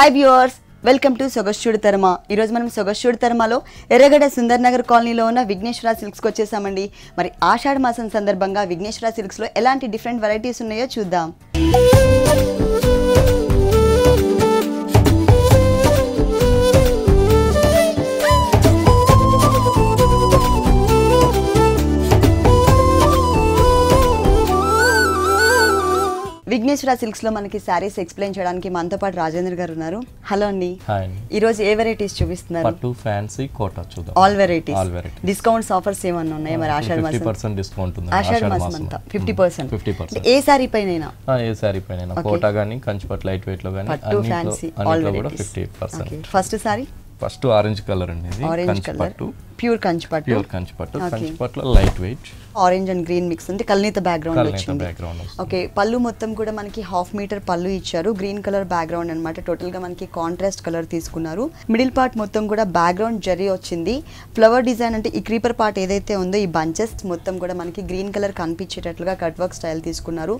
Hi viewers, welcome to Sogasuchuda Tarama. ఈరోజు మనం సొగస్చూడు తరమలో ఎర్రగడ్డ సుందర్ నగర్ కాలనీలో ఉన్న విఘ్నేశ్వర సిల్క్స్కి వచ్చేసామండి. మరి ఆషాఢ మాసం సందర్భంగా విఘ్నేశ్వర సిల్క్స్లో ఎలాంటి డిఫరెంట్ వెరైటీస్ ఉన్నాయో చూద్దాం. విఘ్నేశ్వర సిల్క్స్ లో మనకి సారీస్ ఎక్స్ప్లెయిన్ చేయడానికి మనతో పాటు రాజేంద్ర గారు ఉన్నారు. హలో అండి. ఈ రోజు ఏ వెరైటీస్ చూపిస్తున్నారు? పట్టు ఫ్యాన్సీ కోటా చూద్దాం. All varieties. డిస్కౌంట్స్ ఆఫర్స్ ఏమన్నా ఉన్నాయా? మరి ఆషాఢ మాసం 50% డిస్కౌంట్ ఉంది. ఆషాఢ మాసం అంతా 50%. ఏ సారీ పైనైనా? ఏ సారీ పైనైనా కోటా గాని కంచిపట్టు లైట్ వెయిట్ లో గాని అన్నిట్లో కూడా 50%. First sari first orange colour అండి. ఇది కంచిపట్టు, ప్యూర్ కంచిపట్టు. కంచిపట్టులో light weight orange and green mix ఉంది. కల్నీత బ్యాక్గ్రౌండ్ వచ్చింది. ఓకే, పళ్ళు మొత్తం కూడా మనకి 1/2 మీటర్ పళ్ళు ఇచ్చారు. గ్రీన్ కలర్ బ్యాక్గ్రౌండ్ అన్నమాట. టోటల్ గా మనకి కాంట్రాస్ట్ కలర్ తీసుకున్నారు. మిడిల్ పార్ట్ మొత్తం కూడా బ్యాక్గ్రౌండ్ జరీ వచ్చింది. ఫ్లవర్ డిజైన్ అంటే ఈ క్రీపర్ పార్ట్ ఏదైతే ఉందో ఈ బంచెస్ మొత్తం కూడా మనకి గ్రీన్ కలర్ కనిపించేటట్లుగా కట్ వర్క్ స్టైల్ తీసుకున్నారు.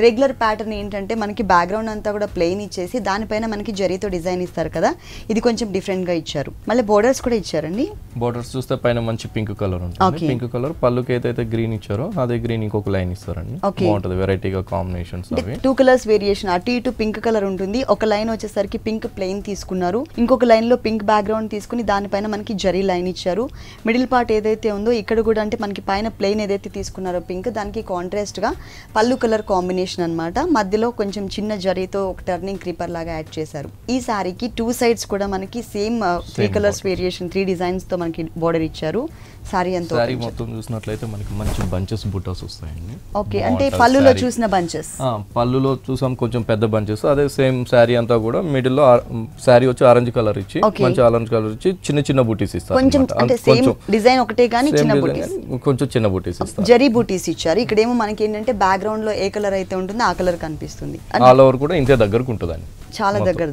రెగ్యులర్ ప్యాటర్న్ ఏంటంటే మనకి బ్యాక్గ్రౌండ్ అంతా కూడా ప్లెయిన్ ఇచ్చేసి దానిపైన మనకి జరీతో డిజైన్ ఇస్తారు కదా, ఇది కొంచెం డిఫరెంట్ గా ఇచ్చారు. మళ్ళీ బోర్డర్స్ కూడా ఇచ్చారండి. బోర్డర్స్ చూస్తే పైన మంచి పింక్ కలర్ ఉంటుంది. పింక్ కలర్ పళ్ళుకి ఏదైతే గ్రీన్ ఇచ్చారో అదే గ్రీన్ ఇంకొక లైన్ ఇస్తారండి. బాగుంటది వెరైటీగా కాంబినేషన్స్. అవి 2 కలర్స్ వేరియేషన్. అటు ఇటు పింక్ కలర్ ఉంటుంది. ఒక లైన్ వచ్చేసరికి పింక్ ప్లెయిన్ తీసుకున్నారు. ఇంకొక లైన్ లో పింక్ బ్యాక్గ్రౌండ్ తీసుకుని దానిపైన మనకి జరీ లైన్ ఇచ్చారు. మిడిల్ పార్ట్ ఏదైతే ఉందో ఇక్కడ కూడా అంటే మనకి పైన ప్లెయిన్ ఏదైతే తీసుకున్నారో పింక్, దానికి కాంట్రాస్ట్ గా పళ్ళు కలర్ కాంబినేషన్ అన్నమాట. మధ్యలో కొంచెం చిన్న జరీతో ఒక టర్నింగ్ క్రీపర్ లాగా యాడ్ చేశారు. ఈ సారీకి 2 సైడ్స్ కూడా మనకి సేమ్ 3 కలర్స్ వేరియేషన్ 3 డిజైన్స్ తో మనకి బోర్డర్ ఇచ్చారు. సారీ మొత్తం చూసినట్లయితే మనకి మంచి బంచెస్ బుటాస్ వస్తాయండి. ఓకే, అంటే పళ్ళులో చూసిన బంచెస్. పళ్ళులో చూసాం కొంచెం పెద్ద బంచెస్. అదే సేమ్ సారీ అంతా కూడా మిడిల్ లో సారీ వచ్చి ఆరెంజ్ కలర్ ఇచ్చి మంచి ఆరెంజ్ కలర్ ఇచ్చి చిన్న చిన్న బూటీస్ ఇస్తారు. కొంచెం అంటే సేమ్ డిజైన్ ఒకటే కానీ చిన్న బూటీస్, కొంచెం చిన్న బూటీస్ ఇస్తారు. జరీ బూటీస్ ఇచ్చారు. ఇక్కడేమో మనకి ఏంటంటే బ్యాక్గ్రౌండ్ లో ఏ కలర్ అయితే ఉంటుందో ఆ కలర్ కనిపిస్తుంది. ఆల్ ఓవర్ కూడా ఇంతే దగ్గరకు ఉంటుందండి. చాలా దగ్గర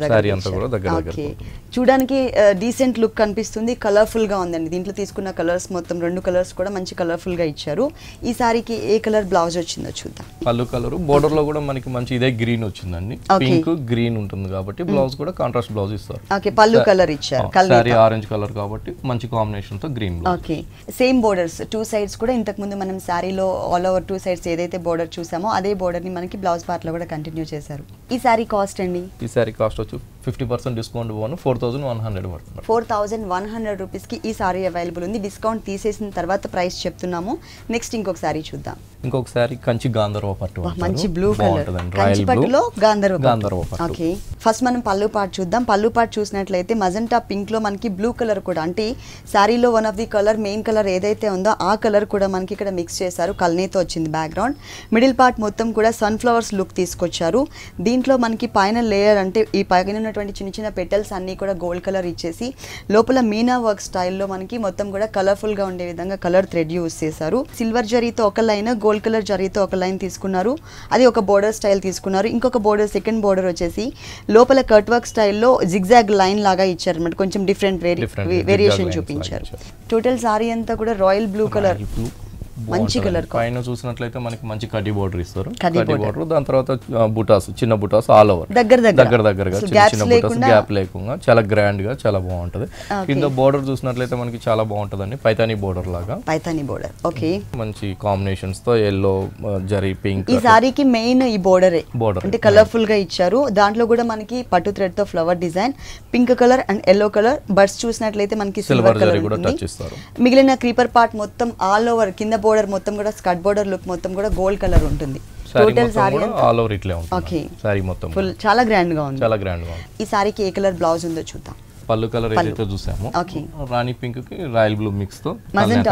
చూడడానికి డీసెంట్ లుక్ కనిపిస్తుంది. కలర్ఫుల్ గా ఉందండి. దీంట్లో తీసుకున్న కలర్స్ మొత్తం 2 కలర్స్ కూడా మంచి కలర్ఫుల్ గా ఇచ్చారు. ఈ సారీకి ఏ కలర్ బ్లౌజ్ వచ్చిందో చూద్దాం. పళ్ళు కలర్ బోర్డర్ లో కూడా మనకి మంచి ఇదే గ్రీన్ వచ్చిందండి. పింక్ గ్రీన్ ఉంటుంది కాబట్టి బ్లౌజ్ కూడా కాంట్రాస్ట్ బ్లౌజ్ ఇస్తారు. ఓకే, పళ్ళు కలర్ ఇచ్చారు. సారీ ఆరెంజ్ కలర్ కాబట్టి మంచి కాంబినేషన్ తో green. Okay, same borders 2 sides కూడా ఇంతకు ముందు మనం సారీలో ఆల్ ఓవర్ 2 సైడ్స్ ఏదైతే బోర్డర్ చూసామో అదే బోర్డర్ ని మనకి బ్లౌజ్ పార్ట్ లో కూడా కంటిన్యూ చేశారు. ఈ సారీ కాస్ట్ అండి? ఈ సారీ కాస్ట్ వచ్చి 50% డిస్కౌంట్ పోను 4100 పడుతుంది. 4100 రూపీస్ కి ఈ సారీ అవైలబుల్ ఉంది. డిస్కౌంట్ తీసేసిన తర్వాత ప్రైస్ చెప్తున్నాము. నెక్స్ట్ ఇంకొక సారీ చూద్దాం. ఇంకొక సారీ కంచి గాంధర్వ పట్టు. మంచి బ్లూ కలర్ కంచి పట్టులో గాంధర్వ పట్టు. ఓకే, ఫస్ట్ మనం పళ్ళు పార్ట్ చూద్దాం. పళ్ళు పార్ట్ చూసినట్లయితే మజంటా పింక్ లో మనకి బ్లూ కలర్ కూడా, అంటే సారీలో one of the colour main colour ఏదైతే ఉందో ఆ కలర్ కూడా మనకి ఇక్కడ మిక్స్ చేశారు. కల్నేతో వచ్చింది బ్యాక్గ్రౌండ్. మిడిల్ పార్ట్ మొత్తం కూడా సన్ఫ్లవర్స్ లుక్ తీసుకొచ్చారు. దీంట్లో మనకి పైన లేయర్ అంటే ఈ పైన ఉన్నటువంటి చిన్న చిన్న పెటల్స్ అన్ని కూడా గోల్డ్ కలర్ ఇచ్చేసి లోపల మీనా వర్క్ స్టైల్లో మనకి మొత్తం కూడా కలర్ఫుల్ గా ఉండే విధంగా కలర్ థ్రెడ్ యూజ్ చేశారు. సిల్వర్ జరీతో ఒక లైన్, గోల్డ్ కలర్ జరీతో ఒక లైన్ తీసుకున్నారు. అది ఒక బోర్డర్ స్టైల్ తీసుకున్నారు. ఇంకొక బోర్డర్ సెకండ్ బోర్డర్ వచ్చేసి లోపల కట్ వర్క్ స్టైల్లో జిగ్జాగ్ లైన్ లాగా ఇచ్చారు అనమాట. కొంచెం డిఫరెంట్ వేరియేషన్ చూపించారు. టోటల్ సారీ అంతా కూడా రాయల్ బ్లూ కలర్, మంచి కలర్. పైన చూసినట్లయితే మనకి మంచి కడ్డీ బోర్డర్ ఇస్తారు. కడ్డీ బోర్డర్, దాని తర్వాత బుటాస్, చిన్న బుటాస్ ఆల్ ఓవర్ దగ్గరగా చిన్న బుటాస్, గ్యాప్ లేకుండా చాలా గ్రాండ్ గా చాలా బాగుంటది. కింద బోర్డర్ చూసినట్లయితే మనకి చాలా బాగుంటదండి. పైతానీ బోర్డర్ లాగా. పైతానీ బోర్డర్. ఓకే, మంచి కాంబినేషన్స్ తో ఎల్లో జరీ పింక్. ఈ సారీకి మెయిన్ ఈ బోర్డర్ అంటే కలర్ఫుల్ గా ఇచ్చారు. దాంట్లో కూడా మనకి పట్టు థ్రెడ్ తో flower design, pink colour and yellow colour. Birds చూసినట్లయితే మనకి సిల్వర్ కలర్ కూడా టచ్ చేస్తారు. మిగిలిన క్రీపర్ పార్ట్ మొత్తం ఆల్ ఓవర్ కింద బోర్డర్ మొత్తం కూడా స్కర్ట్ బోర్డర్ లుక్ మొత్తం కూడా గోల్డ్ కలర్ ఉంటుంది. టోటల్ సారీ ఆల్ ఓవర్ ఇట్లే ఉంటుంది. ఓకే, సారీ మొత్తం ఫుల్ చాలా గ్రాండ్ గా ఉంది. చాలా గ్రాండ్ గా ఉంది. ఈ సారీకి ఏ కలర్ బ్లౌజ్ ఉందో చూద్దాం. పళ్ళు కలర్ ఏదైతే చూసామో రాణి పింక్ కి రాయల్ బ్లూ మిక్స్ తో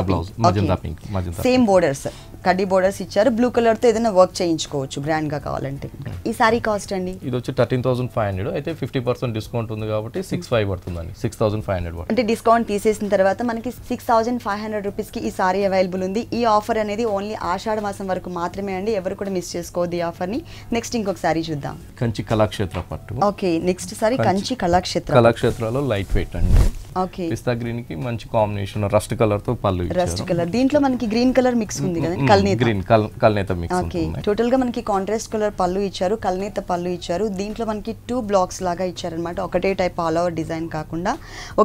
blouse magenta pink. Same borders, కడ్డీ బోర్డర్స్ ఇచ్చారు. బ్లూ కలర్ తో ఏదైనా వర్క్ చేయించుకోవచ్చు గ్రాండ్ గా కావాలంటే. ఈ సారీ కాస్ట్ అండి? ఇది వచ్చి 13,500. అయితే 50% డిస్కౌంట్ ఉంది కాబట్టి 6,500 పడుతుందండి. 6,500 అంటే డిస్కౌంట్ తీసేసిన తర్వాత మనకి 6,500 రూపీస్ కి ఈ సారీ అవైలబుల్ ఉంది. ఈ ఆఫర్ అనేది ఓన్లీ ఆషాఢ మాసం వరకు మాత్రమే అండి. ఎవరు కూడా మిస్ చేసుకోవద్దు ఈ ఆఫర్ ని. నెక్స్ట్ ఇంకొక సారీ చూద్దాం. కంచి కళాక్షేత్ర పట్టు. Okay, next sari Kanchi Kalakshetra. కళాక్షేత్రలో లైట్ వెయిట్ అండి. ఓకే పిస్తా గ్రీన్ కి మంచి కాంబినేషన్ రస్ట్ కలర్ తో పళ్ళు రస్ట్ కలర్, దీంట్లో మనకి గ్రీన్ కలర్ మిక్స్ ఉంది కదా, కల్నేత గ్రీన్ కల్నేత మిక్స్ ఓకే. టోటల్ గా మనకి కాంట్రాస్ట్ కలర్ పళ్ళు ఇచ్చారు, కల్నేత పళ్ళు ఇచ్చారు. దీంట్లో మనకి 2 బ్లాక్స్ లాగా ఇచ్చారనమాట, ఒకటే టైప్ ఆల్ ఓవర్ డిజైన్ కాకుండా.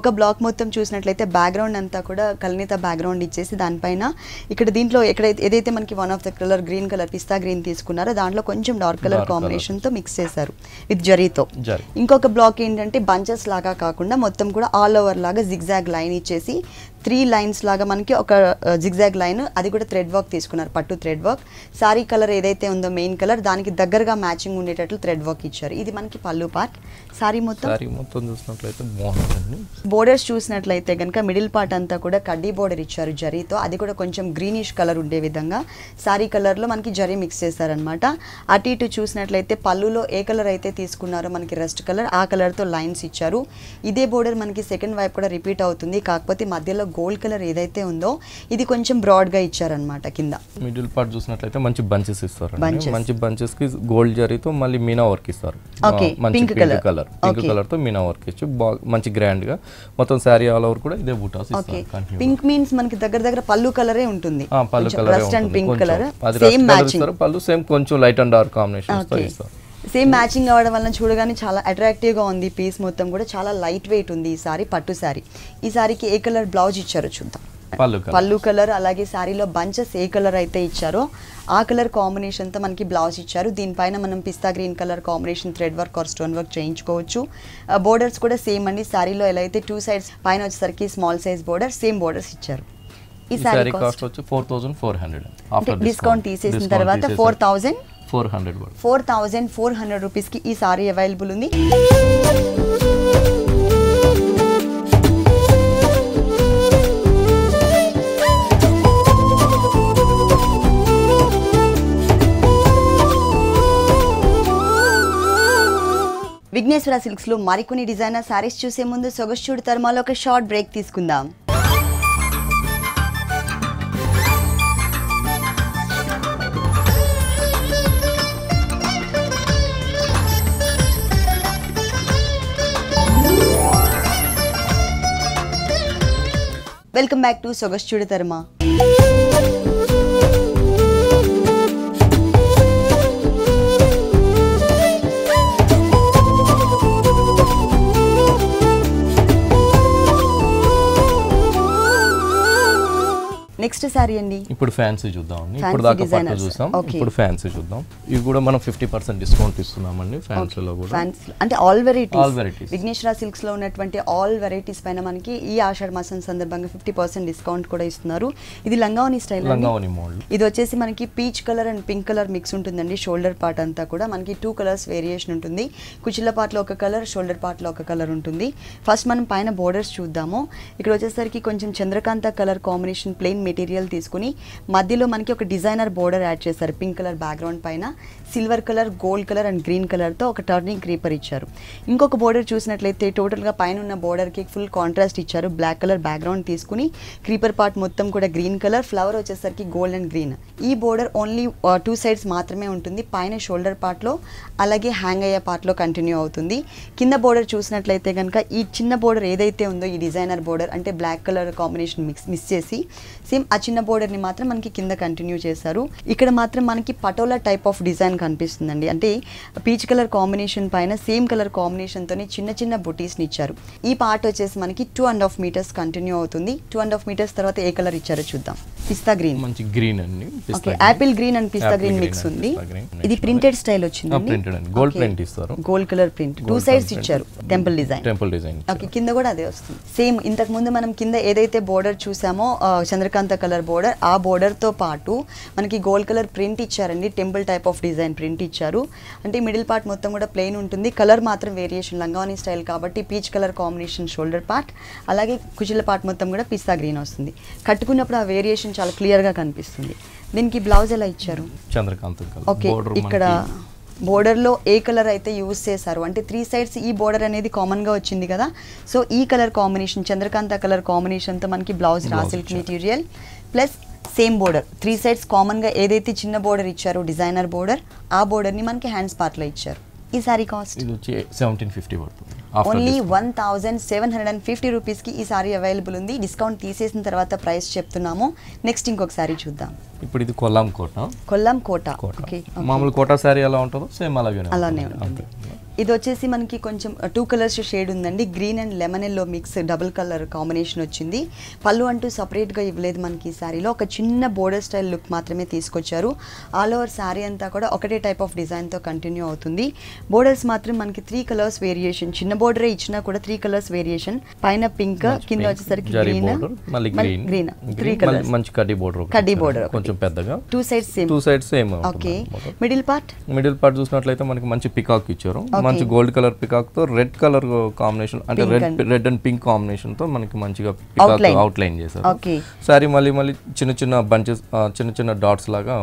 ఒక బ్లాక్ మొత్తం చూసినట్లయితే బ్యాక్గ్రౌండ్ అంతా కూడా కల్నేత బ్యాక్గ్రౌండ్ ఇచ్చేసి దానిపైన ఇక్కడ దీంట్లో ఏదైతే మనకి one of the colour green colour pista green తీసుకున్నారో దాంట్లో కొంచెం డార్క్ కలర్ కాంబినేషన్ తో మిక్స్ చేశారు విత్ జరీతో. ఇంకొక బ్లాక్ ఏంటంటే బంచెస్ లాగా కాకుండా మొత్తం కూడా ఆల్ ఓవర్ లాగా జిగ్జాగ్ లైన్ ఇచ్చేసి 3 లైన్స్ లాగా మనకి ఒక జిగ్జాగ్ లైన్, అది కూడా థ్రెడ్ వర్క్ తీసుకున్నారు, పట్టు థ్రెడ్ వర్క్. సారీ కలర్ ఏదైతే ఉందో మెయిన్ కలర్ దానికి దగ్గరగా మ్యాచింగ్ ఉండేటట్లు థ్రెడ్ వర్క్ ఇచ్చారు. ఇది మనకి పళ్ళు పార్ట్. సారీ మొత్తం చూసినట్లయితే బాగుంటుంది. బోర్డర్స్ చూసినట్లయితే కనుక మిడిల్ పార్ట్ అంతా కూడా కడ్డీ బోర్డర్ ఇచ్చారు జరీతో, అది కూడా కొంచెం గ్రీనిష్ కలర్ ఉండే విధంగా సారీ కలర్ లో మనకి జరీ మిక్స్ చేశారనమాట. అటు ఇటు చూసినట్లయితే పళ్ళులో ఏ కలర్ అయితే తీసుకున్నారో మనకి రెస్ట్ కలర్, ఆ కలర్ తో లైన్స్ ఇచ్చారు. ఇదే బోర్డర్ మనకి సెకండ్ వైపు కూడా రిపీట్ అవుతుంది, కాకపోతే మధ్యలో గోల్డ్ కలర్ ఏదైతే ఉందో ఇది కొంచెం బ్రాడ్ గా ఇచ్చారనమాట. కింద మిడిల్ పార్ట్ చూసినట్లయితే మంచి బంచెస్ ఇస్తారు, మంచి బంచెస్ కి గోల్డ్ జరీతో మళ్ళీ మీనా వర్క్ ఇస్తారు. పింక్ కలర్ తో మీనా వర్క్ ఇచ్చి మంచి గ్రాండ్ గా మొత్తం సారీ ఆల్ ఓవర్ కూడా ఇదే బూటాస్ ఇస్తారు. పింక్ మీన్స్ మనకి దగ్గర పళ్ళు కలరే ఉంటుంది, పళ్ళు colour pink colour same matching, పళ్ళు సేమ్ కొంచెం లైట్ అండ్ డార్క్ కాంబినేషన్స్ తో ఇస్తారు. సేమ్ మ్యాచింగ్ అవ్వడం వల్ల చూడగానే చాలా అట్రాక్టివ్గా ఉంది. పీస్ మొత్తం కూడా చాలా లైట్ వెయిట్ ఉంది ఈ సారీ, పట్టు సారీ. ఈ సారీకి ఏ కలర్ బ్లౌజ్ ఇచ్చారో చూద్దాం. పళ్ళు కలర్, అలాగే సారీలో బంచెస్ ఏ కలర్ అయితే ఇచ్చారో ఆ కలర్ కాంబినేషన్తో మనకి బ్లౌజ్ ఇచ్చారు. దీనిపైన మనం పిస్తా green colour combination thread work or stone work చేయించుకోవచ్చు. బోర్డర్స్ కూడా సేమ్ అండి, సారీలో ఎలా అయితే 2 సైడ్స్ పైన వచ్చేసరికి small size border, same borders ఇచ్చారు. ఈ సారీ కాస్ట్ వచ్చి 4400. డిస్కౌంట్ తీసేసిన తర్వాత 4400 రూపీస్కి ఈ సారీ అవైలబుల్ ఉంది. విఘ్నేశ్వర సిల్క్స్ లో మరికొన్ని డిజైనర్ సారీస్ చూసే ముందు సొగస్చూడు తర్మాలో ఒక షార్ట్ బ్రేక్ తీసుకుందాం. వెల్కమ్ బ్యాక్ టు సొగస్చూడు తర్మా. నెక్స్ట్ సారీ అండి, ఇప్పుడు ఫ్యాన్సీ చూద్దామండి. ఇప్పుడు దాకా పట్టు చూసాం, ఇప్పుడు ఫ్యాన్సీ చూద్దాం. ఇవి కూడా మనం 50% డిస్కౌంట్ ఇస్తున్నామండి ఫ్యాన్సీలో కూడా. అంటే ఆల్ వెరైటీస్ విఘ్నేశ్వర సిల్క్స్ లో ఉన్నటువంటి ఆల్ వెరైటీస్ పైన మనకి ఈ ఆషాఢ మాసం సందర్భంగా 50% డిస్కౌంట్ కూడా ఇస్తున్నారు. ఇది లంగావని స్టైల్, లంగావని మోడల్. ఇది వచ్చేసి మనకి peach colour and pink colour mix ఉంటుందండి. షోల్డర్ పార్ట్ అంతా కూడా మనకి 2 కలర్స్ వేరియేషన్ ఉంటుంది. కుచిల పార్ట్ లో ఒక కలర్, షోల్డర్ పార్ట్ లో ఒక కలర్ ఉంటుంది. ఫస్ట్ మనం పైన బోర్డర్స్ చూద్దాము. ఇక్కడ వచ్చేసరికి కొంచెం Chandrakanta colour combination plain material తీసుకుని మధ్యలో మనకి ఒక డిజైనర్ బోర్డర్ యాడ్ చేశారు. పింక్ కలర్ బ్యాక్గ్రౌండ్ పైన silver colour, gold colour and green కలర్తో ఒక టర్నింగ్ క్రీపర్ ఇచ్చారు. ఇంకొక బోర్డర్ చూసినట్లయితే టోటల్గా పైన ఉన్న బోర్డర్కి ఫుల్ కాంట్రాస్ట్ ఇచ్చారు. బ్లాక్ కలర్ బ్యాక్గ్రౌండ్ తీసుకుని క్రీపర్ పార్ట్ మొత్తం కూడా గ్రీన్ కలర్, ఫ్లవర్ వచ్చేసరికి గోల్డ్ అండ్ గ్రీన్. ఈ బోర్డర్ ఓన్లీ 2 సైడ్స్ మాత్రమే ఉంటుంది. పైన షోల్డర్ పార్ట్లో అలాగే హ్యాంగ్ అయ్యే పార్ట్లో కంటిన్యూ అవుతుంది. కింద బోర్డర్ చూసినట్లయితే కనుక ఈ చిన్న బోర్డర్ ఏదైతే ఉందో ఈ డిజైనర్ బోర్డర్ అంటే బ్లాక్ కలర్ కాంబినేషన్ మిస్ చేసి సేమ్ ఆ చిన్న బోర్డర్ని మాత్రం మనకి కింద కంటిన్యూ చేశారు. ఇక్కడ మాత్రం మనకి పటోలా టైప్ ఆఫ్ డిజైన్ కనిపిస్తుందండి. అంటే పీచ్ కలర్ కాంబినేషన్ పైన సేమ్ కలర్ కాంబినేషన్తోనే చిన్న చిన్న బుటీస్ని ఇచ్చారు. ఈ పార్ట్ వచ్చేసి మనకి 2.5 మీటర్స్ కంటిన్యూ అవుతుంది. 2.5 మీటర్స్ తర్వాత ఏ కలర్ ఇచ్చారో చూద్దాం. పిస్తా గ్రీన్, మంచి గ్రీన్ అండి. Okay, Apple green and pista green mix ఉంది. ఇది ప్రింటెడ్ స్టైల్ వచ్చింది, గోల్డ్ ప్రింట్ ఇస్తారు, గోల్డ్ కలర్ ప్రింట్ 2 సైడ్స్ ఇచ్చారు. Temple design. ఓకే, కింద కూడా అదే వస్తుంది సేమ్. ఇంతకు ముందు మనం కింద ఏదైతే బోర్డర్ చూసామో చంద్రకాంత కలర్ బోర్డర్, ఆ బోర్డర్ తో పాటు మనకి గోల్డ్ కలర్ ప్రింట్ ఇచ్చారండి. Temple type of design print ఇచ్చారు. అంటే మిడిల్ పార్ట్ మొత్తం కూడా ప్లెయిన్ ఉంటుంది. కలర్ మాత్రం వేరియేషన్, లంగావని స్టైల్ కాబట్టి peach colour combination shoulder part, అలాగే కుచిల పార్ట్ మొత్తం కూడా పిస్తా గ్రీన్ వస్తుంది. కట్టుకున్నప్పుడు ఆ వేరియేషన్ చాలా క్లియర్ గా కనిపిస్తుంది. దీనికి బ్లౌజ్ ఎలా ఇచ్చారు? చంద్రకాంత కలర్. ఓకే, ఇక్కడ బోర్డర్లో ఏ కలర్ అయితే యూజ్ చేశారు అంటే 3 సైడ్స్ ఈ బోర్డర్ అనేది కామన్గా వచ్చింది కదా. సో ఈ కలర్ కాంబినేషన్ చంద్రకాంత కలర్ కాంబినేషన్తో మనకి blouse raw silk material plus same border 3 sides కామన్గా ఏదైతే చిన్న బోర్డర్ ఇచ్చారో డిజైనర్ బోర్డర్, ఆ బోర్డర్ని మనకి హ్యాండ్స్ పార్ట్లో ఇచ్చారు. ఈ సారీ కాస్ట్ ఇది వచ్చి 1750 పడుతుంది. ఓన్లీ 1750 రూపీస్కి ఈ సారీ అవైలబుల్ ఉంది. డిస్కౌంట్ తీసేసిన తర్వాత ప్రైస్ చెప్తున్నాము. నెక్స్ట్ ఇంకొక సారీ చూద్దాం. ఇప్పుడు ఇది కొల్లాం కోట. కొల్లాం కోట. ఓకే, మామూలు కోట సారీ ఎలా ఉంటుందో సేమ్ అలానే ఉంటుంది. ఇది వచ్చేసి మనకి కొంచెం 2 కలర్స్ షేడ్ ఉందండి. Green and lemon yellow mix double colour combination వచ్చింది. పళ్ళు అంటూ సపరేట్గా ఇవ్వలేదు మనకి ఈ శారీలో. ఒక చిన్న బోర్డర్ స్టైల్ లుక్ మాత్రమే తీసుకొచ్చారు. ఆల్ ఓవర్ శారీ అంతా కూడా ఒకటే టైప్ ఆఫ్ డిజైన్తో కంటిన్యూ అవుతుంది. బోర్డర్స్ మాత్రం మనకి 3 కలర్స్ వేరియేషన్, చిన్న బోర్డరే ఇచ్చినా కూడా 3 కలర్స్ వేరియేషన్. పైన పింక్, కింద వచ్చేసరికి గ్రీన్, గ్రీన్ 3 కలర్స్. మంచి కడ్డీ బోర్డర్ కొంచెం పెద్దగా. 2 sides same. Okay, middle part చూసినట్లయితే మనకి మంచి పికాక్ ఇచ్చారు. మంచి గోల్డ్ కలర్ పికాక్ తో రెడ్ కలర్ కాంబినేషన్, అంటే రెడ్ అండ్ పింక్ కాంబినేషన్ తో మనకి మంచిగా పికాక్ అవుట్ లైన్ చేశారు. సారీ మళ్ళీ చిన్న బంచెస్, చిన్న డాట్స్ లాగా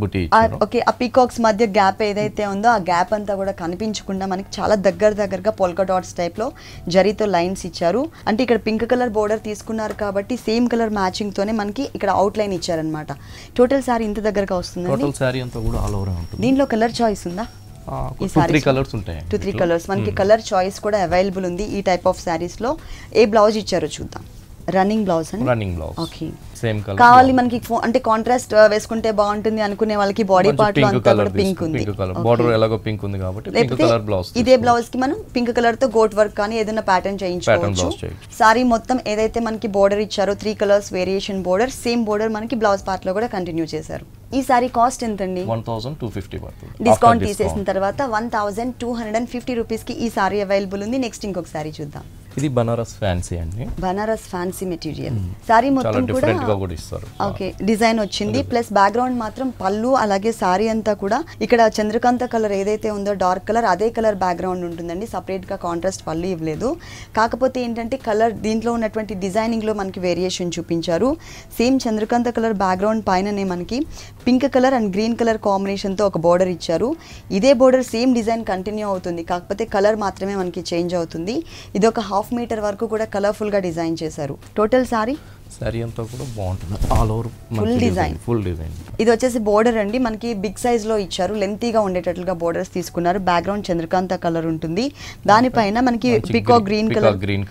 బుట్టి ఇచ్చారు. ఓకే, ఆ పికాక్స్ మధ్య గ్యాప్ ఏదైతే ఉందో ఆ గ్యాప్ అంతా కూడా కనిపించకుండా మనకి చాలా దగ్గరగా పోల్కా డాట్స్ టైప్ లో జరీతో లైన్స్ ఇచ్చారు. అంటే ఇక్కడ పింక్ కలర్ బోర్డర్ తీసుకున్నారు కాబట్టి సేమ్ కలర్ మ్యాచింగ్ తోనే మనకి ఇక్కడ అవుట్ లైన్ ఇచ్చారనమాట. టోటల్ సారీ ఇంత దగ్గరగా వస్తుంది. టోటల్ సారీ అంతా కూడా ఆల్ ఓవర్ ఉంటుంది. దీనిలో కలర్ చాయిస్ ఉందా? 2-3 కలర్స్ ఉంటాయి. 2-3 కలర్స్ మనకి కలర్ చాయిస్ కూడా అవైలబుల్ ఉంది ఈ టైప్ ఆఫ్ సారీస్ లో. ఏ బ్లౌజ్ ఇచ్చారో చూద్దాం. రన్నింగ్ బ్లౌజ్ అండి. Running blouse. Okay, same colour కావాలి మనకి అంటే కాంట్రాస్ట్ వేసుకుంటే బాగుంటుంది అనుకునే వాళ్ళకి బాడీ పార్ట్ లో అంతా కూడా పింక్ ఉంది. బోర్డర్ ఎలాగో పింక్ ఉంది కాబట్టి పింక్ కలర్ బ్లౌజ్. ఇదే బ్లౌజ్ కి మనం పింక్ కలర్ తో గోట్ వర్క్ కానీ ఏదైనా ప్యాటర్న్ చేయించుకోవచ్చు. సారీ మొత్తం ఏదైతే మనకి బోర్డర్ ఇచ్చారో 3 colours variation border, same border మనకి బ్లౌజ్ పార్ట్ లో కూడా కంటిన్యూ చేశారు. ఈ సారీ కాస్ట్ ఎంతండి? 1250 పడుతుంది. డిస్కౌంట్ తీసేసిన తర్వాత 1250 రూపీస్ కి ఈ సారీ అవైలబుల్ ఉంది. నెక్స్ట్ ఇంకొక సారీ చూద్దాం. ఇది బనారస్ ఫ్యాన్సీ అండి. Banaras fancy material. సారీ మొత్తం కూడా ఓకే డిజైన్ వచ్చింది. ప్లస్ బ్యాక్గ్రౌండ్ మాత్రం పళ్ళు అలాగే సారీ అంతా కూడా ఇక్కడ చంద్రకాంత కలర్ ఏదైతే ఉందో డార్క్ కలర్ అదే కలర్ బ్యాక్గ్రౌండ్ ఉంటుందండి. సపరేట్ గా కాంట్రాస్ట్ పళ్ళు ఇవ్వలేదు. కాకపోతే ఏంటంటే కలర్ దీంట్లో ఉన్నటువంటి డిజైనింగ్ లో మనకి వేరియేషన్ చూపించారు. సేమ్ చంద్రకాంత కలర్ బ్యాక్గ్రౌండ్ పైననే మనకి pink colour and green colour combination తో ఒక బోర్డర్ ఇచ్చారు. ఇదే బోర్డర్ సేమ్ డిజైన్ కంటిన్యూ అవుతుంది, కాకపోతే కలర్ మాత్రమే మనకి చేంజ్ అవుతుంది. ఇది ఒక 1/2 మీటర్ వరకు కూడా కలర్ఫుల్ గా డిజైన్ చేశారు. టోటల్ సారీ అంతా కూడా బాగుంటుంది. All over full design. ఇది వచ్చేసి బోర్డర్ అండి, మనకి బిగ్ సైజ్ లో ఇచ్చారు. లెంతీగా ఉండేటట్లుగా బోర్డర్స్ తీసుకున్నారు. బ్యాక్గ్రౌండ్ చంద్రకాంత కలర్ ఉంటుంది. దానిపైన మనకి peacock green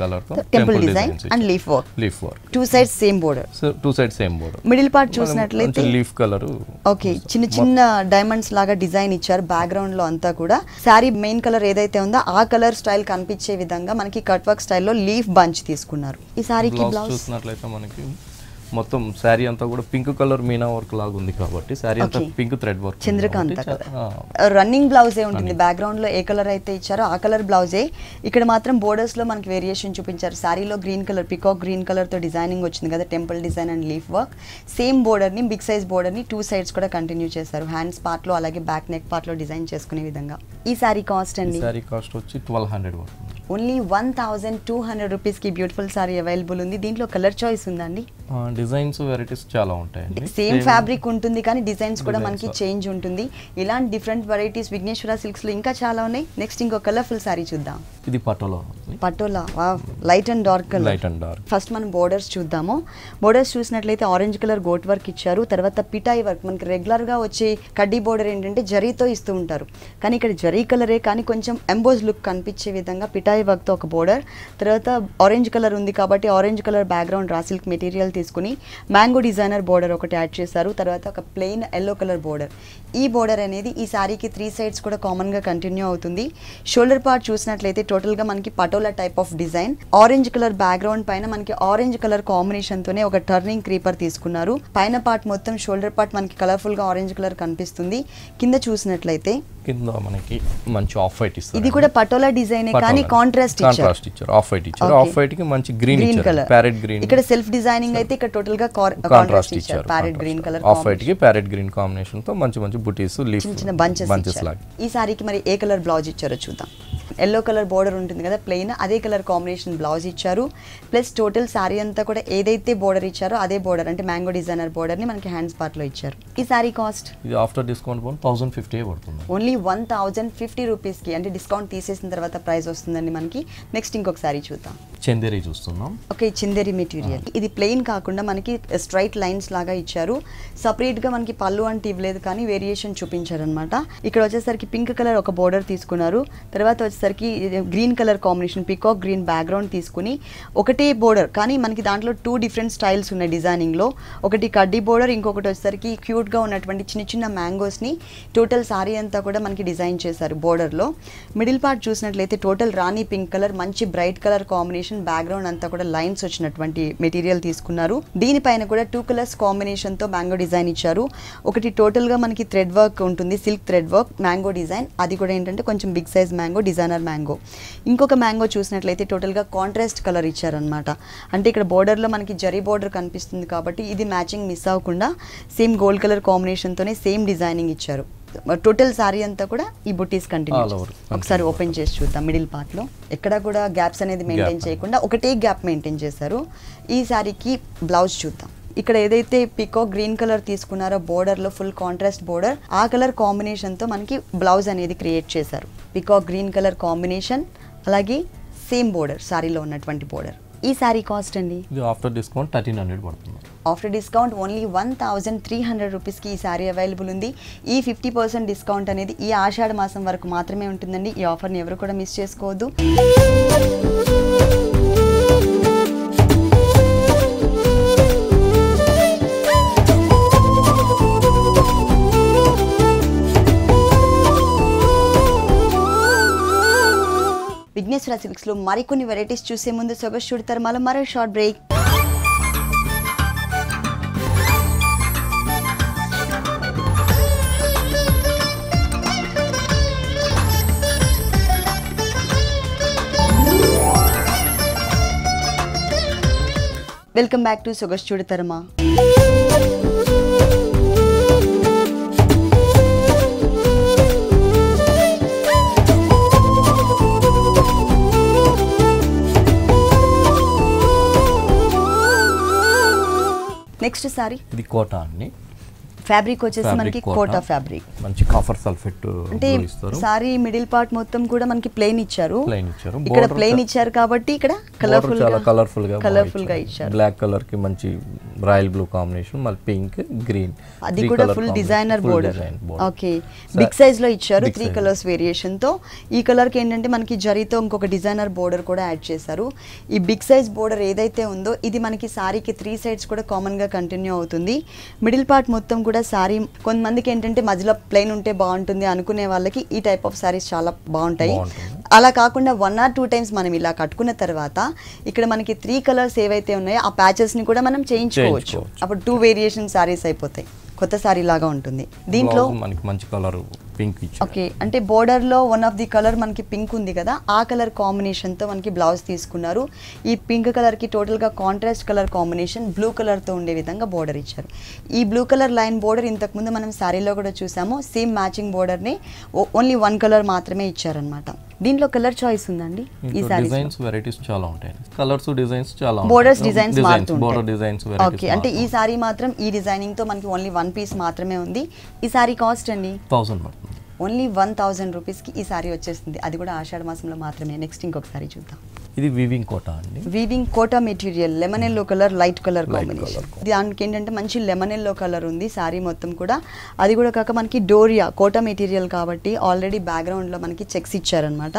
colour temple design and leaf work. 2 sides same border. Middle part చూసినట్లయితే లీఫ్ కలర్. ఓకే, చిన్న డైమండ్స్ లాగా డిజైన్ ఇచ్చారు బ్యాక్గ్రౌండ్ లో అంతా కూడా. శారీ మెయిన్ కలర్ ఏదైతే ఉందో ఆ కలర్ స్టైల్ కనిపించే విధంగా మనకి కట్ వర్క్ స్టైల్లో లీఫ్ బంచ్ తీసుకున్నారు. ఈ సారీకి బ్లౌజ్ చూసినట్లయితే మనకి మొత్తం శారీ అంతా కూడా పింక్ కలర్ మీనా వర్క్ లాగా ఉంది కాబట్టి శారీ అంతా పింక్ థ్రెడ్ వర్క్. చంద్రకాంత రన్నింగ్ బ్లౌజే ఉంటుంది. బ్యాక్గ్రౌండ్ లో ఏ కలర్ అయితే ఇచ్చారో ఆ కలర్ బ్లౌజే. ఇక్కడ మాత్రం బోర్డర్స్ లో మనకి వేరియేషన్ చూపించారు. శారీలో green colour peacock green colour తో డిజైనింగ్ వచ్చింది కదా, temple design and leaf work. Same border ని బిగ్ సైజ్ బోర్డర్ ని 2 సైడ్స్ కూడా కంటిన్యూ చేశారు. హ్యాండ్స్ పార్ట్ లో అలాగే బ్యాక్ నెక్ పార్ట్ లో డిజైన్ చేసుకునే విధంగా. ఈ సారీ కాస్ట్ అండి? సారీ కాస్ట్ వచ్చి 1200 పడుతుంది. ఓన్లీ 1200 రూపీస్ కి బ్యూటిఫుల్ సారీ అవైలబుల్ ఉంది. దీంట్లో కలర్ చాయిస్ ఉందండి? డిజైన్స్ వెరైటీస్ చాలా ఉంటాయండి. సేమ్ ఫ్యాబ్రిక్ ఉంటుంది కానీ డిజైన్స్ కూడా మనకి చేంజ్ ఉంటుంది. ఇలాంటి డిఫరెంట్ వెరైటీస్ విఘ్నేశ్వర సిల్క్స్ లో ఇంకా చాలా ఉన్నాయి. నెక్స్ట్ ఇంకో కలర్ఫుల్ సారీ చూద్దాం. ఇది patola. Light and dark colour. First మనం బోర్డర్స్ చూద్దాము. బోర్డర్స్ చూసినట్లయితే ఆరెంజ్ కలర్ గోట్ వర్క్ ఇచ్చారు. తర్వాత పిటాయి వర్క్. మనకి రెగ్యులర్ గా వచ్చే కడ్డీ బోర్డర్ ఏంటంటే జరీతో ఇస్తూ ఉంటారు, కానీ ఇక్కడ జరీ కలరే కానీ కొంచెం ఎంబోజ్ లుక్ కనిపించే విధంగా పిటాయి వర్క్ తో ఒక బోర్డర్. తర్వాత ఆరెంజ్ కలర్ ఉంది కాబట్టి orange colour background raw silk material తీసుకుని మ్యాంగో డిజైనర్ బోర్డర్ ఒకటి యాడ్ చేశారు. తర్వాత ఒక ప్లెయిన్ ఎల్లో కలర్ బోర్డర్. ఈ బోర్డర్ అనేది ఈ సారీకి 3 సైడ్స్ కూడా కామన్ గా కంటిన్యూ అవుతుంది. షోల్డర్ పార్ట్ చూసినట్లయితే టోటల్ గా మనకి patola type of design. Orange colour background పైన మనకి ఆరెంజ్ కలర్ కాంబినేషన్ తోనే ఒక టర్నింగ్ క్రీపర్ తీసుకున్నారు. పైన పార్ట్ మొత్తం షోల్డర్ పార్ట్ మనకి కలర్ఫుల్ గా ఆరెంజ్ కలర్ కనిపిస్తుంది. కింద చూసినట్లయితే కింద మనకి మంచి ఆఫ్ వైట్ ఇస్తారు. ఇది కూడా పటోలా డిజైన్ కానీ కాంట్రాస్ట్ ఇచ్చారు. ఆఫ్ వైట్ ఇచ్చారు. ఆఫ్ వైట్ కి మంచి గ్రీన్ ఇచ్చారు. Parrot green. ఇక్కడ సెల్ఫ్ డిజైనింగ్ అయితే ఇక్కడ టోటల్ గా కాంట్రాస్ట్ ఇచ్చారు. Parrot green colour off white కి ప్యారెట్ గ్రీన్ కాంబినేషన్ తో మంచి బుటీస్ లీఫ్ చిన్న బంచెస్ లాగా. ఈ సారీకి మరి ఏ కలర్ బ్లౌజ్ ఇచ్చారో చూద్దాం. ఎల్లో కలర్ బోర్డర్ ఉంటుంది కదా ప్లెయిన్, అదే కలర్ కాంబినేషన్ బ్లౌజ్ ఇచ్చారు. ప్లస్ టోటల్ సారీ అంతా కూడా ఏదైతే బోర్డర్ ఇచ్చారో అదే బోర్డర్ అంటే మ్యాంగో డిజైనర్ బోర్డర్ ని మనకి హ్యాండ్స్ పార్ట్ లో ఇచ్చారు. ఈ సారీ కాస్ట్ ఇది ఆఫ్టర్ డిస్కౌంట్ 1050 పడుతుంది. ఓన్లీ 1050 రూపీస్ కి, అంటే డిస్కౌంట్ తీసేసిన తర్వాత ప్రైస్ వస్తుందండి మనకి. నెక్స్ట్ ఇంకొక సారీ చూద్దాం. చందేరి చూస్తున్నాం. Okay, Chanderi material. ఇది ప్లెయిన్ కాకుండా మనకి స్ట్రైట్ లైన్స్ లాగా ఇచ్చారు. సపరేట్ గా మనకి పళ్ళు అంటే ఇవ్వలేదు, కానీ వేరియేషన్ చూపించారు అనమాట. ఇక్కడ వచ్చేసరికి పింక్ కలర్ ఒక బోర్డర్ తీసుకున్నారు. తర్వాత వచ్చేసరికి green colour combination peacock green background తీసుకుని ఒకటే బోర్డర్, కానీ మనకి దాంట్లో 2 డిఫరెంట్ స్టైల్స్ ఉన్నాయి డిజైనింగ్ లో. ఒకటి కడ్డీ బోర్డర్, ఇంకొకటి వచ్చేసరికి క్యూట్ గా ఉన్నటువంటి చిన్న చిన్న మ్యాంగోస్ ని టోటల్ సారీ అంతా కూడా మనకి డిజైన్ చేశారు బోర్డర్ లో. మిడిల్ పార్ట్ చూసినట్లయితే టోటల్ రాణి పింక్ కలర్, మంచి బ్రైట్ కలర్ కాంబినేషన్, బ్యాక్గ్రౌండ్ అంతా కూడా లైన్స్ వచ్చినటువంటి మెటీరియల్ తీసుకున్నారు. దీనిపైన కూడా 2 కలర్స్ కాంబినేషన్ తో మ్యాంగో డిజైన్ ఇచ్చారు. ఒకటి టోటల్ గా మనకి థ్రెడ్ వర్క్ ఉంటుంది, silk thread work mango design. అది కూడా ఏంటంటే కొంచెం big size mango, designer mango. ఇంకొక మ్యాంగో చూసినట్లయితే టోటల్ గా కాంట్రాస్ట్ కలర్ ఇచ్చారనమాట. అంటే ఇక్కడ బోర్డర్ లో మనకి జరీ బోర్డర్ కనిపిస్తుంది కాబట్టి ఇది మ్యాచింగ్ మిస్ అవ్వకుండా సేమ్ గోల్డ్ కలర్ కాంబినేషన్ తోనే సేమ్ డిజైనింగ్ ఇచ్చారు. టోటల్ సారీ అంతా కూడా ఈ బుటీస్ కంటిన్యూ. ఒకసారి ఓపెన్ చేసి చూద్దాం. మిడిల్ పార్ట్ లో ఎక్కడ కూడా గ్యాప్స్ అనేది మెయింటైన్ చేయకుండా ఒకటే గ్యాప్ మెయింటైన్ చేశారు. ఈ సారీకి బ్లౌజ్ చూద్దాం. ఇక్కడ ఏదైతే పికాక్ గ్రీన్ కలర్ తీసుకున్నారో బోర్డర్ లో ఫుల్ కాంట్రాస్ట్ బోర్డర్, ఆ కలర్ కాంబినేషన్ తో మనకి బ్లౌజ్ అనేది క్రియేట్ చేశారు. పికాక్ గ్రీన్ కలర్ కాంబినేషన్, అలాగే సేమ్ బోర్డర్ సారీలో ఉన్నటువంటి బోర్డర్. ఈ సారీ కాస్ట్ అండి ఆఫ్టర్ డిస్కౌంట్ 1300 పడుతుంది. ఆఫ్టర్ డిస్కౌంట్ ఓన్లీ 1300 రూపీస్కి ఈ సారీ అవైలబుల్ ఉంది. ఈ 50% డిస్కౌంట్ అనేది ఈ ఆషాఢ మాసం వరకు మాత్రమే ఉంటుందండి. ఈ ఆఫర్ని ఎవరు కూడా మిస్ చేసుకోవద్దు. విఘ్నేశ్వర సిల్క్స్ లో మరికొన్ని వెరైటీస్ చూసే ముందు సొగసు చూడతారు మరో short break. Welcome back to Sogasu చూడతారమా. Next sorry ఇది కోటా అండి. ఫ్యాబ్రిక్ వచ్చేసి మనకి కోటా ఫ్యాబ్రిక్, మంచి కాపర్ సల్ఫేట్ అంటే సారీ మిడిల్ పార్ట్ మొత్తం కూడా మనకి ప్లెయిన్ ఇచ్చారు. ఇక్కడ ప్లెయిన్ ఇచ్చారు కాబట్టి ఇక్కడ కలర్ఫుల్ గా ఇచ్చారు. బ్లాక్ కలర్ కి మంచి రాయల్ బ్లూ కాంబినేషన్, మళ్ళీ పింక్ గ్రీన్, అది కూడా full designer border. Okay, big size లో ఇచ్చారు 3 కలర్స్ వేరియేషన్ తో. ఈ కలర్ కి ఏంటంటే మనకి జరీతో ఇంకొక డిజైనర్ బోర్డర్ కూడా యాడ్ చేశారు. ఈ బిగ్ సైజ్ బోర్డర్ ఏదైతే ఉందో ఇది మనకి సారీకి 3 సైడ్స్ కూడా కామన్ గా కంటిన్యూ అవుతుంది. మిడిల్ పార్ట్ మొత్తం కూడా సారీ కొంతమందికి ఏంటంటే మధ్యలో ప్లెయిన్ ఉంటే బాగుంటుంది అనుకునే వాళ్ళకి ఈ టైప్ ఆఫ్ సారీస్ చాలా బాగుంటాయి. అలా కాకుండా 1 or 2 టైమ్స్ మనం ఇలా కట్టుకున్న తర్వాత ఇక్కడ మనకి 3 కలర్స్ ఏవైతే ఉన్నాయో ఆ ప్యాచెస్ ని కూడా మనం చేయించుకోవచ్చు. అప్పుడు 2 వేరియేషన్ సారీస్ అయిపోతాయి, కొత్త సారీ లాగా ఉంటుంది. దీంట్లో మనకి మంచి కలర్ పింక్ ఇచ్చారు. ఓకే, అంటే బోర్డర్ లో వన్ ఆఫ్ ది కలర్ మనకి పింక్ ఉంది కదా, ఆ కలర్ కాంబినేషన్ తో మనకి బ్లౌజ్ తీసుకున్నారు. ఈ పింక్ కలర్ కి టోటల్ గా contrast colour combination blue colour తో ఉండే విధంగా బోర్డర్ ఇచ్చారు. ఈ బ్లూ కలర్ లైన్ బోర్డర్ ఇంతకు ముందు మనం సారీలో కూడా చూసాము. సేమ్ మ్యాచింగ్ బోర్డర్ ని ఓన్లీ 1 కలర్ మాత్రమే ఇచ్చారనమాట. దీంట్లో కలర్ చాయిస్ ఉందండి. ఈ సారీ డిజైన్స్ వెరైటీస్ చాలా ఉంటాయి, కలర్స్ డిజైన్స్ చాలా ఉంటాయి, బోర్డర్స్ డిజైన్స్ మారుతుంటాయి. బోర్డర్ డిజైన్స్ ఓకే, అంటే ఈ సారీ మాత్రం ఈ డిజైనింగ్ తో మనకి ఓన్లీ 1 పీస్ మాత్రమే ఉంది. ఈ సారీ కాస్ట్ అండి 1000 పడుతుంది. ఓన్లీ 1000 రూపీస్కి ఈ సారీ వచ్చేస్తుంది. అది కూడా ఆషాఢ మాసంలో మాత్రమే. నెక్స్ట్ ఇంకొక సారీ చూద్దాం. ఇది వీవింగ్ కోటా అండి. Weaving Kota material, lemon yellow colour, light colour combination. దానికి ఏంటంటే మంచి లెమన్ ఎల్లో కలర్ ఉంది సారీ మొత్తం కూడా. అది కూడా కాక మనకి డోరియా కోటా మెటీరియల్ కాబట్టి ఆల్రెడీ బ్యాక్గ్రౌండ్ లో మనకి చెక్స్ ఇచ్చారనమాట.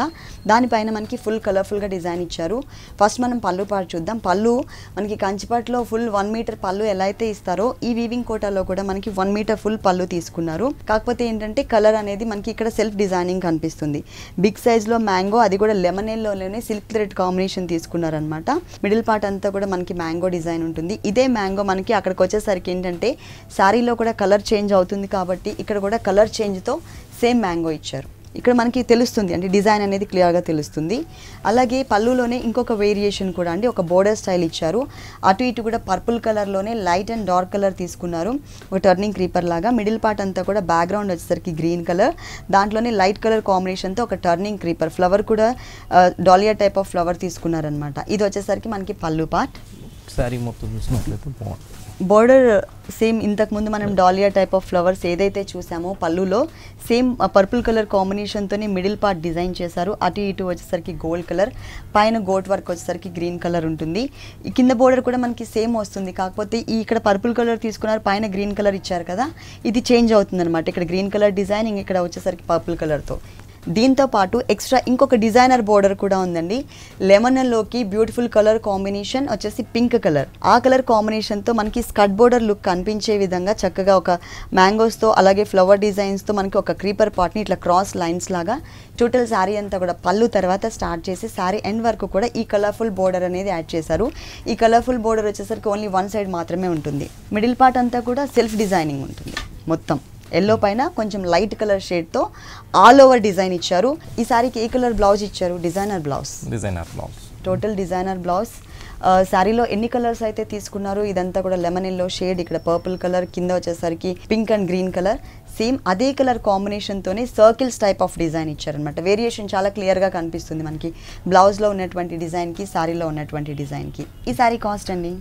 దానిపైన మనకి ఫుల్ కలర్ఫుల్ గా డిజైన్ ఇచ్చారు. ఫస్ట్ మనం పళ్ళు పాటు చూద్దాం. పళ్ళు మనకి కంచిపట్లో ఫుల్ 1 మీటర్ పళ్ళు ఎలా అయితే ఇస్తారో ఈ వీవింగ్ కోటాలో కూడా మనకి 1 మీటర్ ఫుల్ పళ్ళు తీసుకున్నారు. కాకపోతే ఏంటంటే కలర్ అనేది మనకి ఇక్కడ సెల్ఫ్ డిజైనింగ్ కనిపిస్తుంది. బిగ్ సైజ్ లో మ్యాంగో, అది కూడా లెమన్ ఎల్లోనే సిల్క్ థ్రెడ్ కాంబినేషన్ తీసుకున్నారనమాట. మిడిల్ పార్ట్ అంతా కూడా మనకి మ్యాంగో డిజైన్ ఉంటుంది. ఇదే మ్యాంగో మనకి అక్కడికి వచ్చేసరికి ఏంటంటే సారీలో కూడా కలర్ చేంజ్ అవుతుంది కాబట్టి ఇక్కడ కూడా కలర్ చేంజ్తో సేమ్ మ్యాంగో ఇచ్చారు. ఇక్కడ మనకి తెలుస్తుంది, అంటే డిజైన్ అనేది క్లియర్గా తెలుస్తుంది. అలాగే పళ్ళులోనే ఇంకొక వేరియేషన్ కూడా అండి, ఒక బోర్డర్ స్టైల్ ఇచ్చారు. అటు ఇటు కూడా పర్పుల్ కలర్లోనే లైట్ అండ్ డార్క్ కలర్ తీసుకున్నారు, ఒక టర్నింగ్ క్రీపర్ లాగా. మిడిల్ పార్ట్ అంతా కూడా బ్యాక్గ్రౌండ్ వచ్చేసరికి గ్రీన్ కలర్, దాంట్లోనే లైట్ కలర్ కాంబినేషన్తో ఒక టర్నింగ్ క్రీపర్, ఫ్లవర్ కూడా డాలియా టైప్ ఆఫ్ ఫ్లవర్ తీసుకున్నారనమాట. ఇది వచ్చేసరికి మనకి పళ్ళు పార్ట్. శారీ మొత్తం చూసినట్లయితే బోర్డర్ సేమ్ ఇంతకు ముందు మనం డాలియా టైప్ ఆఫ్ ఫ్లవర్స్ ఏదైతే చూసామో పళ్ళులో సేమ్ పర్పుల్ కలర్ కాంబినేషన్తోనే మిడిల్ పార్ట్ డిజైన్ చేశారు. అటు ఇటు వచ్చేసరికి గోల్డ్ కలర్, పైన గోట్ వర్క్ వచ్చేసరికి గ్రీన్ కలర్ ఉంటుంది. ఈ కింద బోర్డర్ కూడా మనకి సేమ్ వస్తుంది, కాకపోతే ఈ ఇక్కడ పర్పుల్ కలర్ తీసుకున్నారు, పైన గ్రీన్ కలర్ ఇచ్చారు కదా, ఇది చేంజ్ అవుతుంది అనమాట. ఇక్కడ గ్రీన్ కలర్ డిజైనింగ్, ఇక్కడ వచ్చేసరికి పర్పుల్ కలర్తో. దీంతో పాటు ఎక్స్ట్రా ఇంకొక డిజైనర్ బోర్డర్ కూడా ఉందండి. లెమన్లోకి బ్యూటిఫుల్ కలర్ కాంబినేషన్ వచ్చేసి పింక్ కలర్. ఆ కలర్ కాంబినేషన్తో మనకి స్కర్ట్ బోర్డర్ లుక్ కనిపించే విధంగా చక్కగా ఒక మ్యాంగోస్తో అలాగే ఫ్లవర్ డిజైన్స్తో మనకి ఒక క్రీపర్ పార్ట్ని ఇట్లా క్రాస్ లైన్స్ లాగా టోటల్ శారీ అంతా కూడా పళ్ళు తర్వాత స్టార్ట్ చేసి శారీ ఎండ్ వరకు కూడా ఈ కలర్ఫుల్ బోర్డర్ అనేది యాడ్ చేశారు. ఈ కలర్ఫుల్ బోర్డర్ వచ్చేసరికి ఓన్లీ వన్ సైడ్ మాత్రమే ఉంటుంది. మిడిల్ పార్ట్ అంతా కూడా సెల్ఫ్ డిజైనింగ్ ఉంటుంది. మొత్తం ఎల్లో పైన కొంచెం లైట్ కలర్ షేడ్తో ఆల్ ఓవర్ డిజైన్ ఇచ్చారు. ఈ సారీకి ఏ కలర్ బ్లౌజ్ ఇచ్చారు? Designer blouse. Total designer blouse. శారీలో ఎన్ని కలర్స్ అయితే తీసుకున్నారు, ఇదంతా కూడా లెమన్ ఎల్లో షేడ్, ఇక్కడ పర్పుల్ కలర్, కింద వచ్చేసరికి pink and green colour. Same అదే కలర్ కాంబినేషన్తోనే సర్కిల్స్ టైప్ ఆఫ్ డిజైన్ ఇచ్చారనమాట. వేరియేషన్ చాలా క్లియర్గా కనిపిస్తుంది మనకి బ్లౌజ్లో ఉన్నటువంటి డిజైన్కి, శారీలో ఉన్నటువంటి డిజైన్కి. ఈ శారీ కాస్ట్ అండి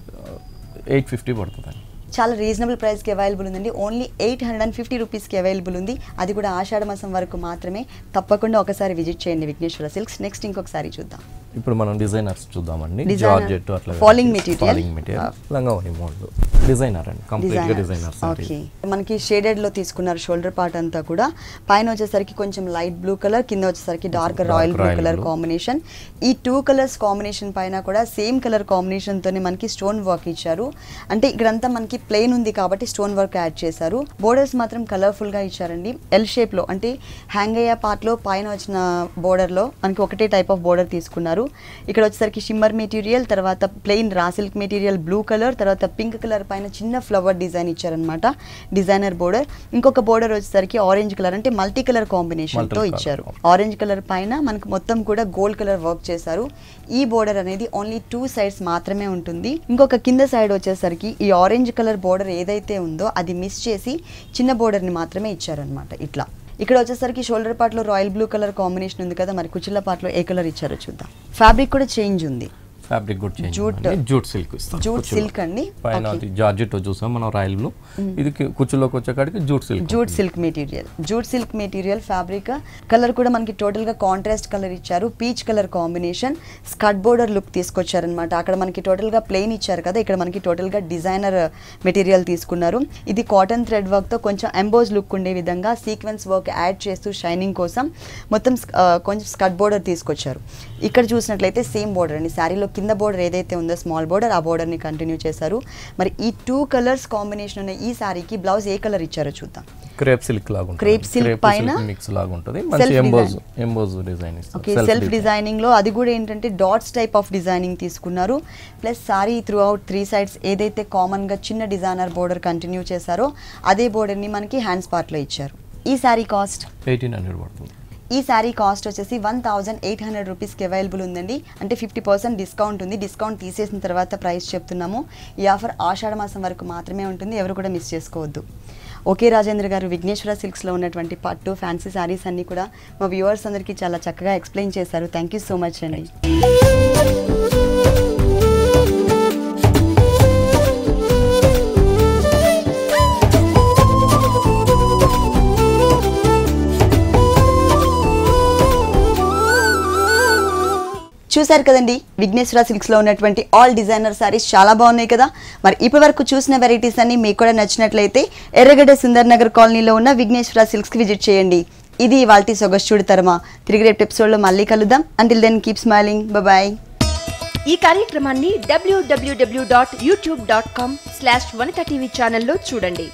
850 పడుతుంది. చాలా రీజనబుల్ ప్రైస్కి అవైలబుల్ ఉందండి. ఓన్లీ 850 రూపీస్కి అవైలబుల్ ఉంది. అది కూడా ఆషాఢ మాసం వరకు మాత్రమే. తప్పకుండా ఒకసారి విజిట్ చేయండి విఘ్నేశ్వర సిల్క్స్. నెక్స్ట్ ఇంకొక సారీ చూద్దాం. ఇప్పుడు మనం డిజైనర్స్ చూద్దామండి. జార్జెట్ అట్లా ఫాలింగ్ మెటీరియల్ లంగావోని మోడల్ డిజైనర్ అండి, కంప్లీట్ గా డిజైనర్ సారీ. ఓకే, మనకి షేడెడ్ లో తీసుకున్నారు షోల్డర్ పార్ట్ అంతా కూడా. పైన వచ్చేసరికి కొంచెం లైట్ బ్లూ కలర్, కింద వచ్చేసరికి dark royal blue colour combination. ఈ 2 కలర్స్ కాంబినేషన్ పైన కూడా సేమ్ కలర్ కాంబినేషన్ తోనే మనకి స్టోన్ వర్క్ ఇచ్చారు. అంటే ఇక్కడంతా మనకి ప్లెయిన్ ఉంది కాబట్టి స్టోన్ వర్క్ యాడ్ చేశారు. బోర్డర్స్ మాత్రం కలర్ఫుల్ గా ఇచ్చారండి. ఎల్ షేప్ లో, అంటే హ్యాంగ్ అయ్యే పార్ట్ లో పైన వచ్చిన బోర్డర్ లో మనకి ఒకటే టైప్ ఆఫ్ బోర్డర్ తీసుకున్నారు. ఇక్కడ వచ్చేసరికి షిమ్మర్ మెటీరియల్, తర్వాత plain raw silk material blue colour, తర్వాత పింక్ కలర్ పైన చిన్న ఫ్లవర్ డిజైన్ ఇచ్చారనమాట, డిజైనర్ బోర్డర్. ఇంకొక బోర్డర్ వచ్చేసరికి ఆరెంజ్ కలర్, అంటే మల్టీ కలర్ కాంబినేషన్ తో ఇచ్చారు. ఆరెంజ్ కలర్ పైన మనకు మొత్తం కూడా గోల్డ్ కలర్ వర్క్ చేశారు. ఈ బోర్డర్ అనేది ఓన్లీ 2 సైడ్స్ మాత్రమే ఉంటుంది. ఇంకొక కింద సైడ్ వచ్చేసరికి ఈ ఆరెంజ్ కలర్ బోర్డర్ ఏదైతే ఉందో అది మిస్ చేసి చిన్న బోర్డర్ ని మాత్రమే ఇచ్చారనమాట. ఇట్లా ఇక్కడ వచ్చేసరికి షోల్డర్ పార్ట్ లో రాయల్ బ్లూ కలర్ కాంబినేషన్ ఉంది కదా, మరి కుచ్చిళ్ళ పార్ట్ లో ఏ కలర్ ఇచ్చారో చూద్దాం. ఫ్యాబ్రిక్ కూడా చేంజ్ ఉంది. ఫ్యాబ్రిక్ కూడా చేంజ్, జూట్ సిల్క్ ఇస్తాం. జూట్ సిల్క్ అండి. పైన జార్జెట్ చూసాం మనం రాయల్ బ్లూ, ఇది కుచ్చులోకి వచ్చేకాడికి jute silk. Jute silk material, jute silk material fabric. Colour కూడా మనకి టోటల్ గా కాంట్రాస్ట్ కలర్ ఇచ్చారు, peach colour combination. Skirt border look తీసుకొచ్చారనమాట. అక్కడ మనకి టోటల్ గా ప్లెయిన్ ఇచ్చారు కదా, ఇక్కడ మనకి టోటల్ గా డిజైనర్ మెటీరియల్ తీసుకున్నారు. ఇది కాటన్ థ్రెడ్ వర్క్ తో కొంచెం ఎంబోజ్ లుక్ ఉండే విధంగా సీక్వెన్స్ వర్క్ యాడ్ చేస్తూ షైనింగ్ కోసం మొత్తం కొంచెం స్కర్ట్ బోర్డర్ తీసుకొచ్చారు. ఇక్కడ చూసినట్లయితే సేమ్ బోర్డర్ అండి. శారీలో కింద బోర్డర్ ఏదైతే ఉందో స్మాల్ బోర్డర్, ఆ బోర్డర్ ని కంటిన్యూ చేశారు. మరి ఈ 2 కలర్స్ కాంబినేషన్ ఉన్న ఈ సారీకి బ్లౌజ్ ఏ కలర్ ఇచ్చారో చూద్దాం. క్రేప్ సిల్క్ లాగా ఉంటుంది. క్రేప్ సిల్క్ పైన మిక్స్ లాగా ఉంటుంది. మంచి ఎంబోజ్ డిజైన్ ఇస్తారు. ఓకే, సెల్ఫ్ డిజైనింగ్ లో అది కూడా ఏంటంటే డాట్స్ టైప్ ఆఫ్ డిజైనింగ్ తీసుకున్నారు. Plus sorry through out 3 sides ఏదైతే కామన్ గా చిన్న డిజైనర్ బోర్డర్ కంటిన్యూ చేశారో అదే బోర్డర్ ని మనకి హ్యాండ్స్ పార్ట్ లో ఇచ్చారు. ఈ సారీ కాస్ట్ 1800 పడుతుంది. ఈ శారీ కాస్ట్ వచ్చేసి 1800 రూపీస్కి అవైలబుల్ ఉందండి. అంటే 50% డిస్కౌంట్ ఉంది. డిస్కౌంట్ తీసేసిన తర్వాత ప్రైస్ చెప్తున్నాము. ఈ ఆఫర్ ఆషాఢ మాసం వరకు మాత్రమే ఉంటుంది, ఎవరు కూడా మిస్ చేసుకోవద్దు. ఓకే రాజేంద్ర గారు, విఘ్నేశ్వర సిల్క్స్లో ఉన్నటువంటి పట్టు ఫ్యాన్సీ శారీస్ అన్నీ కూడా మా వ్యూవర్స్ అందరికీ చాలా చక్కగా ఎక్స్ప్లెయిన్ చేశారు. థ్యాంక్ యూ సో మచ్ అండి. చూసారు కదండి, విఘ్నేశ్వర సిల్క్స్లో ఉన్నటువంటి ఆల్ డిజైనర్ సారీస్ చాలా బాగున్నాయి కదా. మరి ఇప్పటి వరకు చూసిన వెరైటీస్ అన్ని మీకు కూడా నచ్చినట్లయితే ఎర్రగడ్డ సుందర్ నగర్ కాలనీలో ఉన్న విఘ్నేశ్వర సిల్క్స్కి విజిట్ చేయండి. ఇది ఇవాల్టి సొగస్చూడి తరమా. తిరిగి రేపు ఎపిసోడ్లో మళ్ళీ కలుద్దాం. Until then keep smiling, bye. ఈ కార్యక్రమాన్ని www.youtube.com/vanita TV ఛానల్లో చూడండి.